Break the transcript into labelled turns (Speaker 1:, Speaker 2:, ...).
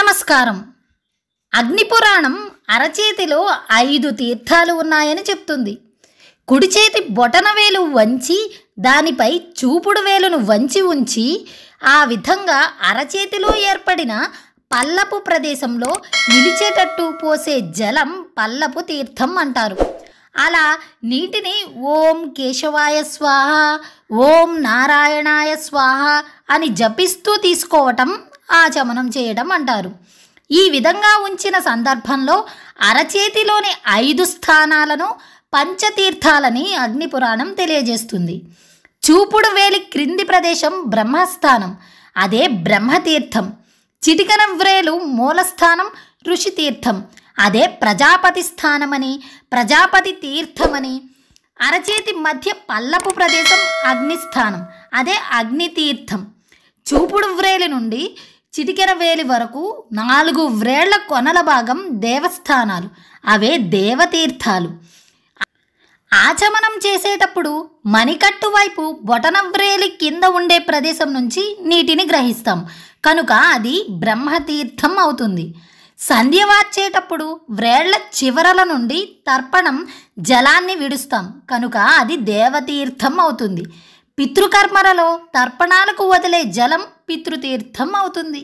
Speaker 1: నమస్కారం. అగ్నిపురాణం అరచేతిలో 5 తీర్థాలు ఉన్నాయని చెప్తుంది. కుడి చేతి బొటనవేలు వంచి దానిపై చూపుడు వేలును వంచి ఉంచి ఆ విధంగా అరచేతిలో ఏర్పడిన పల్లపు ప్రదేశంలో నిలిచేటట్టు పోసే జలం పల్లపు తీర్థం అంటారు. అలా నీటిని ఓం కేశవాయ స్వాహ, ఓం నారాయణాయ స్వాహ అని జపిస్తూ తీసుకోవటం ఆచమనం చేయడం అంటారు. ఈ విధంగా ఉంచిన సందర్భంలో అరచేతిలోని 5 స్థానాలను పంచతీర్థాలని అగ్నిపురాణం తెలియజేస్తుంది. చూపుడు వేలి క్రింది ప్రదేశం బ్రహ్మస్థానం, అదే బ్రహ్మతీర్థం. చిటికన వ్రేలు మూలస్థానం ఋషితీర్థం, అదే ప్రజాపతి స్థానమని ప్రజాపతి తీర్థమని. అరచేతి మధ్య పల్లపు ప్రదేశం అగ్నిస్థానం, అదే అగ్నితీర్థం. చూపుడు వ్రేలి నుండి చిటికెన వేలి వరకు 4 వ్రేళ్ల కొనల భాగం దేవస్థానాలు, అవే దేవతీర్థాలు. ఆచమనం చేసేటప్పుడు మణికట్టు వైపు బొటనవ్రేలి కింద ఉండే ప్రదేశం నుంచి నీటిని గ్రహిస్తాం కనుక అది బ్రహ్మతీర్థం అవుతుంది. సంధ్య వార్చేటప్పుడు వ్రేళ్ల చివరల నుండి తర్పణం జలాన్ని విడుస్తాం కనుక అది దేవతీర్థం అవుతుంది. పితృకర్మలలో తర్పణాలకు వదిలే జలం పితృతీర్థం అవుతుంది.